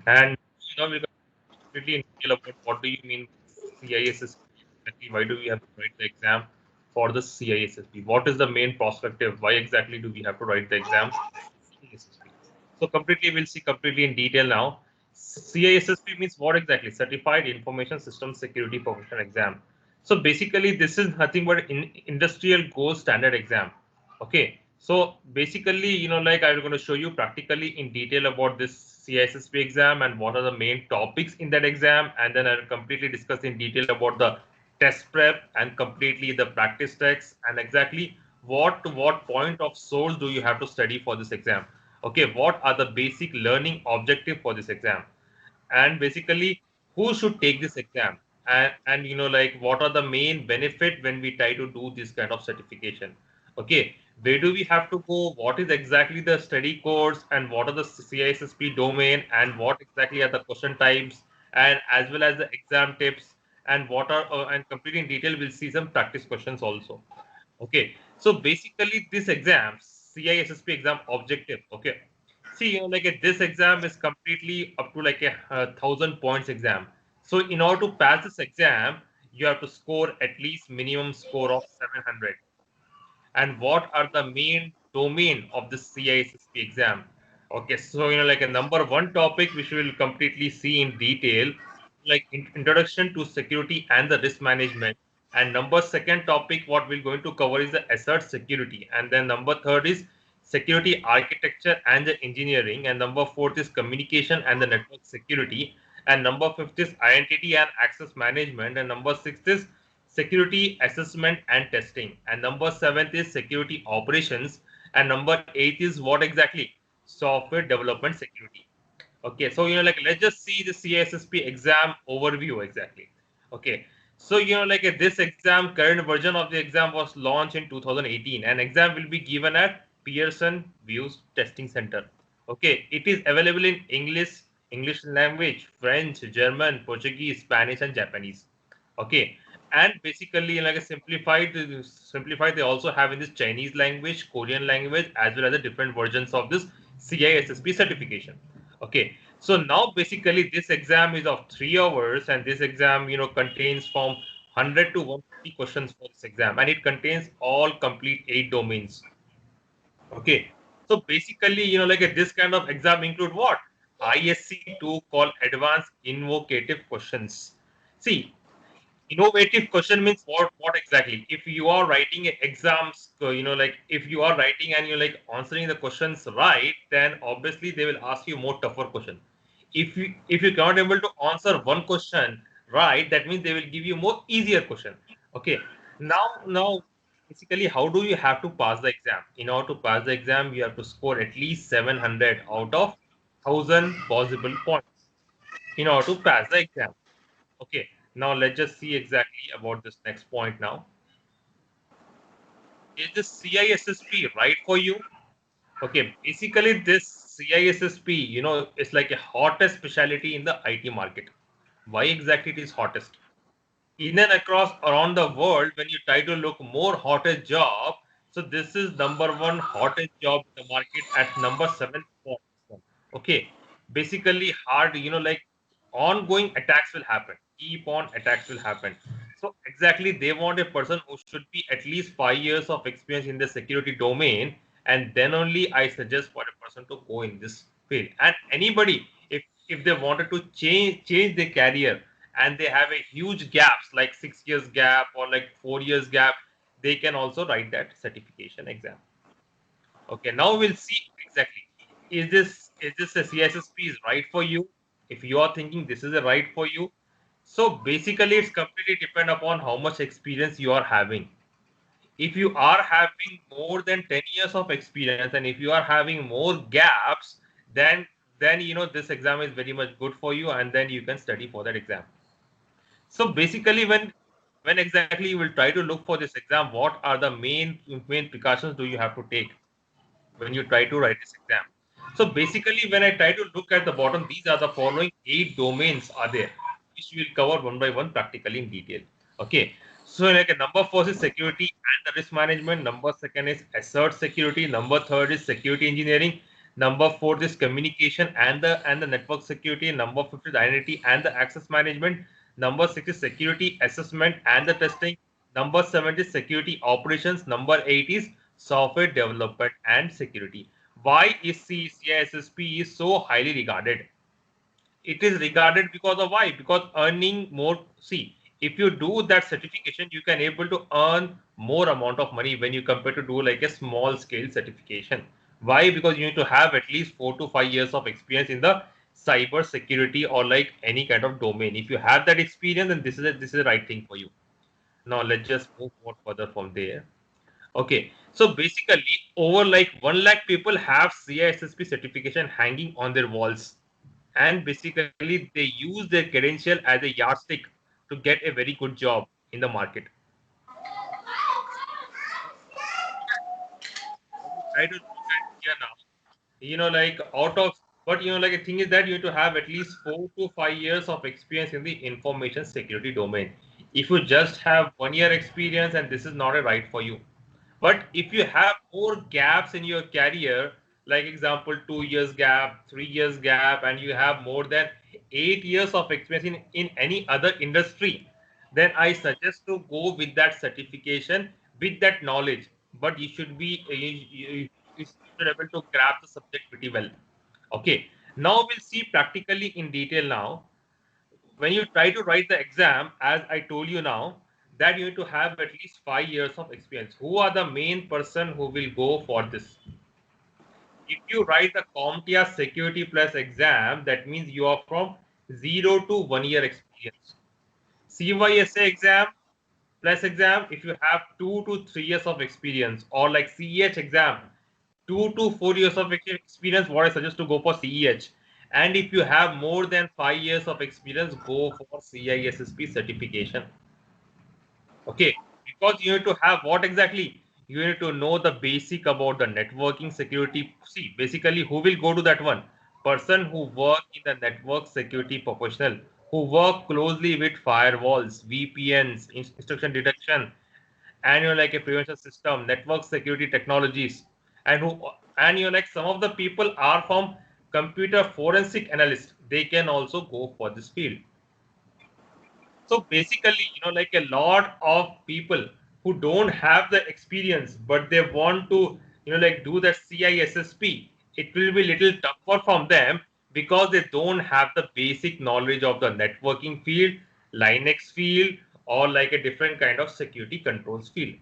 And we're going to completely in detail about what do you mean CISSP, exactly why do we have to write the exam for the CISSP? What is the main perspective? Why exactly do we have to write the exam? CISSP. So completely, we'll see completely in detail now. CISSP means what exactly? Certified Information System Security Professional Exam. So basically, this is nothing but industrial gold standard exam. Okay. So basically, like I'm going to show you practically in detail about this CISSP exam and what are the main topics in that exam, and then I'll completely discuss in detail about the test prep and completely the practice text and exactly what point of source do you have to study for this exam. Okay, what are the basic learning objective for this exam, and basically who should take this exam, and like what are the main benefit when we try to do this kind of certification. Okay, where do we have to go, what is exactly the study course, and what are the CISSP domain, and what exactly are the question types, and as well as the exam tips, and what are and completely in detail we'll see some practice questions also. Okay, so basically this exam, CISSP exam objective. Okay, see, like this exam is completely up to like a 1,000 points exam. So in order to pass this exam, you have to score at least minimum score of 700. And what are the main domain of the CISSP exam? Okay, so like a number one topic which we will completely see in detail, like introduction to security and the risk management. And number second topic, what we're going to cover is the assert security. And then number third is security architecture and the engineering. And number fourth is communication and the network security. And number fifth is identity and access management. And number sixth is security assessment and testing. And number seventh is security operations. And number eight is what exactly? Software development security. Okay, so like let's just see the CISSP exam overview exactly. Okay, so like this exam, current version of the exam was launched in 2018, and exam will be given at Pearson Views Testing Center. Okay, it is available in English, English language, French, German, Portuguese, Spanish, and Japanese. Okay, and basically like a simplified they also have in this Chinese language, Korean language, as well as the different versions of this CISSP certification. Okay, so now basically this exam is of 3 hours, and this exam contains from 100 to 150 questions for this exam, and it contains all complete 8 domains. Okay, so basically like this kind of exam include what? ISC2 called Advanced Invocative Questions. See, innovative question means what exactly? If you are writing exams, like if you are writing and you're like answering the questions right, then obviously they will ask you more tougher question. If you cannot able to answer one question right, that means they will give you more easier question. Okay, now basically how do you have to pass the exam? In order to pass the exam, you have to score at least 700 out of 1,000 possible points in order to pass the exam. Okay, now let's just see exactly about this next point now. Is this CISSP right for you? Okay, basically this CISSP, is like a hottest specialty in the IT market. Why exactly it is hottest? In and across around the world, when you try to look more hottest job, so this is number one hottest job in the market at number seven. Okay, basically hard, like ongoing attacks will happen. Keep on attacks will happen. So exactly they want a person who should be at least 5 years of experience in the security domain, and then only I suggest for a person to go in this field. And anybody, if they wanted to change their career and they have a huge gaps like 6 years gap or like 4 years gap, they can also write that certification exam. Okay, now we'll see exactly is this a CISSP is right for you? If you are thinking this is a right for you, so basically it's completely depend upon how much experience you are having. If you are having more than 10 years of experience, and if you are having more gaps, then this exam is very much good for you, and then you can study for that exam. So basically, when exactly you will try to look for this exam, what are the main precautions do you have to take when you try to write this exam? So basically, when I try to look at the bottom, these are the following 8 domains are there, which we will cover one by one practically in detail. Okay. So like a number first is security and the risk management. Number second is assert security. Number third is security engineering. Number 4 is communication and the network security. Number 5 is identity and the access management. Number 6 is security assessment and the testing. Number 7 is security operations. Number 8 is software development and security. Why is CISSP is so highly regarded? It is regarded because of why? Because earning more. See, if you do that certification, you can able to earn more amount of money when you compare to do like a small scale certification. Why? Because you need to have at least 4 to 5 years of experience in the cyber security or like any kind of domain. If you have that experience, then this is the right thing for you. Now let's just move more further from there. Okay, so basically over like 1 lakh people have CISSP certification hanging on their walls, and basically they use their credential as a yardstick to get a very good job in the market. When you try to look at here now, like out of, but like the thing is that you need to have at least 4 to 5 years of experience in the information security domain. If you just have 1 year experience, and this is not a right for you. But if you have more gaps in your career, like example 2 years gap, 3 years gap, and you have more than 8 years of experience in any other industry, then I suggest to go with that certification with that knowledge. But you should be you should be able to grasp the subject pretty well. Okay. Now we'll see practically in detail now. When you try to write the exam, as I told you now, that you need to have at least 5 years of experience. Who are the main person who will go for this? If you write the CompTIA Security Plus exam, that means you are from 0 to 1 year experience. CYSA exam plus exam, if you have 2 to 3 years of experience, or like CEH exam, 2 to 4 years of experience, what I suggest to go for CEH. And if you have more than 5 years of experience, go for CISSP certification. Okay, because you need to have what exactly? You need to know the basic about the networking security. See, basically, who will go to that one? Person who work in the network security professional, who work closely with firewalls, VPNs, instruction detection, and like a prevention system, network security technologies, and like some of the people are from computer forensic analyst. They can also go for this field. So basically, like a lot of people who don't have the experience, but they want to, like do the CISSP, it will be little tougher from them because they don't have the basic knowledge of the networking field, Linux field, or like a different kind of security controls field.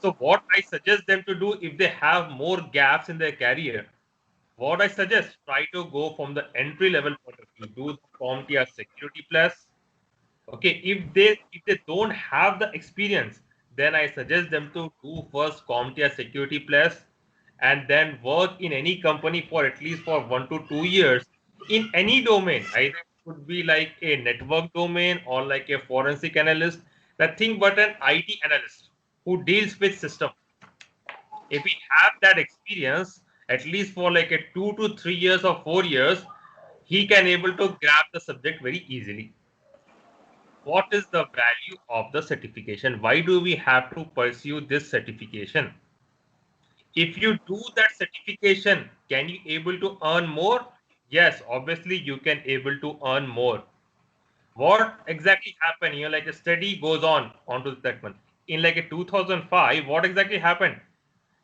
So what I suggest them to do if they have more gaps in their career, what I suggest, try to go from the entry level point of view, do the CompTIA Security Plus. Okay, if they don't have the experience, then I suggest them to do first CompTIA Security Plus, and then work in any company for at least for 1 to 2 years in any domain. Either it could be like a network domain or like a forensic analyst, nothing but an IT analyst who deals with system. If we have that experience, at least for like a 2 to 3 years or 4 years, he can able to grab the subject very easily. What is the value of the certification? Why do we have to pursue this certification? If you do that certification, can you able to earn more? Yes, obviously you can able to earn more. What exactly happened? Like a study goes on onto that one. In like a 2005, what exactly happened?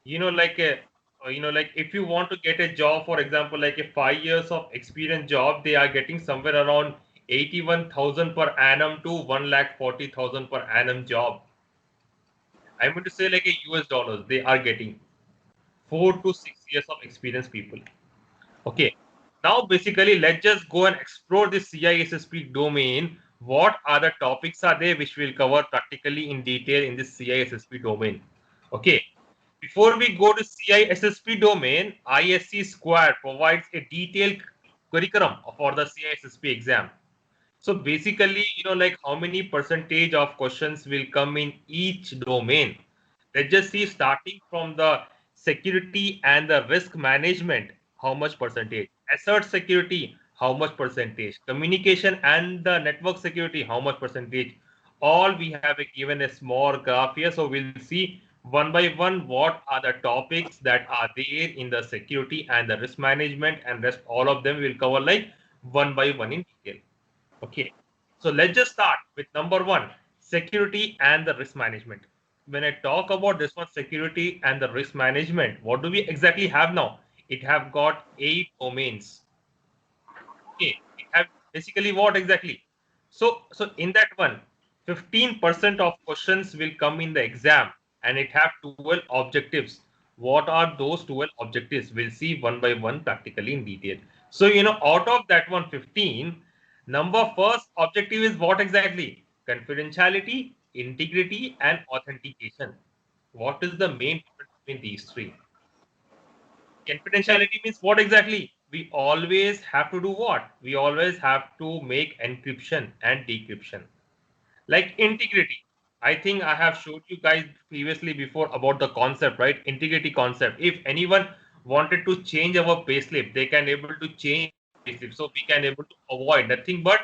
Like a like if you want to get a job, for example, like a 5 years of experience job, they are getting somewhere around 81,000 per annum to 1,40,000 per annum job. I'm going to say like a US dollars they are getting 4 to 6 years of experience people. Okay. Now basically let's just go and explore this CISSP domain. What are the topics are there which we'll cover practically in detail in this CISSP domain? Okay. Before we go to CISSP domain, ISC Square provides a detailed curriculum for the CISSP exam. So basically, like how many percentage of questions will come in each domain. Let's just see starting from the security and the risk management, how much percentage, asset security, how much percentage, communication and the network security, how much percentage. All we have given a small graph here. So we'll see One by one, what are the topics that are there in the security and the risk management, and rest all of them will cover like one by one in detail. Okay. So let's just start with number one, security and the risk management. When I talk about this one, security and the risk management, what do we exactly have now? It have got 8 domains. Okay, it have basically what exactly? So in that one, 15% of questions will come in the exam, and it have 12 objectives. What are those 12 objectives? We'll see one by one practically in detail. So, out of that one 15, number first objective is what exactly? Confidentiality, integrity, and authentication. What is the main difference between these three? Confidentiality means what exactly? We always have to do what? We always have to make encryption and decryption. Like integrity. I think I have showed you guys previously before about the concept, right? Integrity concept. If anyone wanted to change our payslip, they can able to change our payslip. So we can able to avoid nothing but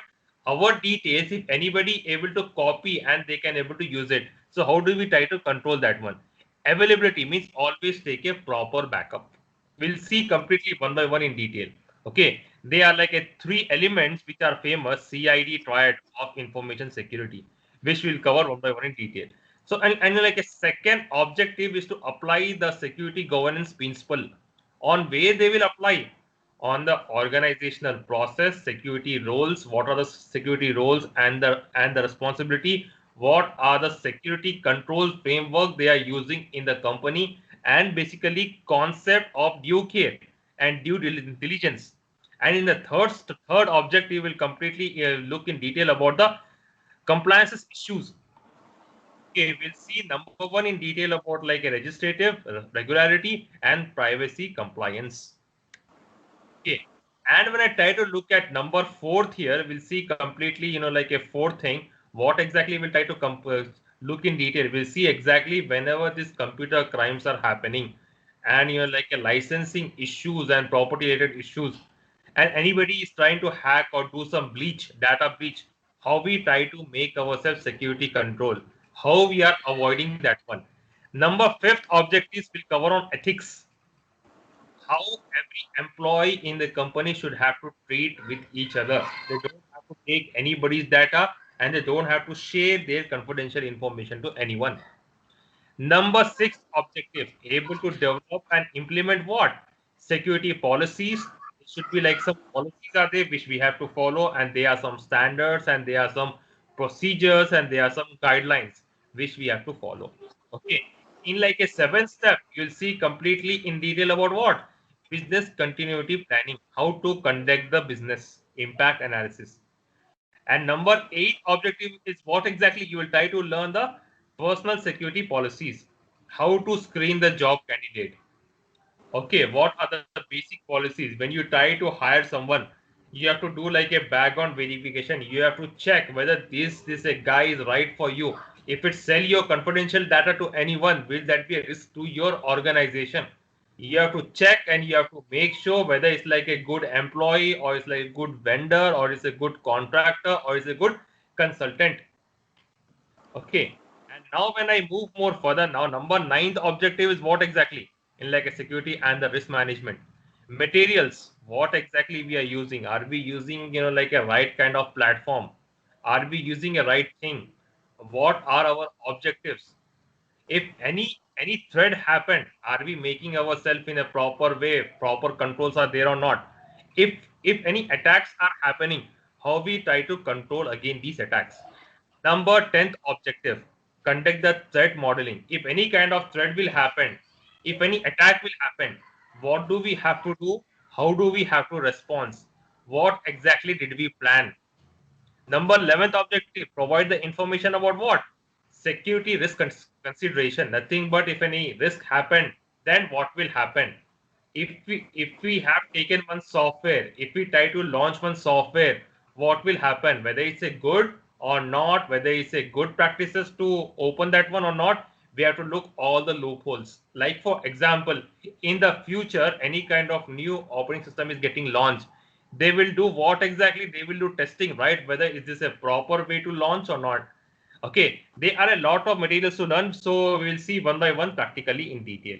our details. If anybody able to copy and they can able to use it. So how do we try to control that one? Availability means always take a proper backup. We'll see completely one by one in detail. Okay, they are like a three elements which are famous CID triad of information security, which we'll cover one by one in detail. So, and like a second objective is to apply the security governance principle. On where they will apply? On the organizational process, security roles. What are the security roles and the responsibility? What are the security control framework they are using in the company? And basically concept of due care and due diligence. And in the third objective will completely look in detail about the compliance issues. Okay, we'll see number one in detail about like a legislative regularity and privacy compliance. Okay, and when I try to look at number fourth here, we'll see completely, like a fourth thing. What exactly we'll try to look in detail. We'll see exactly whenever these computer crimes are happening, and like a licensing issues and property related issues, and anybody is trying to hack or do some data breach. How we try to make ourselves security control. How we are avoiding that one. Number fifth objectives will cover on ethics, how every employee in the company should have to treat with each other. They don't have to take anybody's data, and they don't have to share their confidential information to anyone. Number six objective, able to develop and implement what? Security policies. It should be like some policies are there which we have to follow, and there are some standards, and there are some procedures, and there are some guidelines which we have to follow. Okay. In like a 7 step, you'll see completely in detail about what? Business continuity planning, how to conduct the business impact analysis. And number eight objective is what exactly you will try to learn the personal security policies, how to screen the job candidate. Okay, what are the basic policies? When you try to hire someone, you have to do like a background verification. You have to check whether this a guy is right for you. If it sell your confidential data to anyone, will that be a risk to your organization? You have to check, and you have to make sure whether it's like a good employee, or it's like a good vendor, or it's a good contractor, or it's a good consultant. Okay. And now when I move more further, now number ninth objective is what exactly? In like a security and the risk management. Materials, what exactly we are using? Are we using, like a right kind of platform? Are we using a right thing? What are our objectives? If any threat happened, are we making ourselves in a proper way? Proper controls are there or not? If any attacks are happening, how we try to control again these attacks? Number 10th objective, conduct the threat modeling. If any kind of threat will happen, if any attack will happen, what do we have to do? How do we have to respond? What exactly did we plan? Number 11th objective, provide the information about what? Security risk consideration. Nothing but if any risk happen, then what will happen? If we have taken one software, if we try to launch one software, what will happen? Whether it's a good or not, whether it's a good practices to open that one or not, we have to look all the loopholes. Like for example, in the future, any kind of new operating system is getting launched, they will do what exactly? They will do testing, right? Whether is this a proper way to launch or not. Okay, there are a lot of materials to learn, so we will see one by one practically in detail.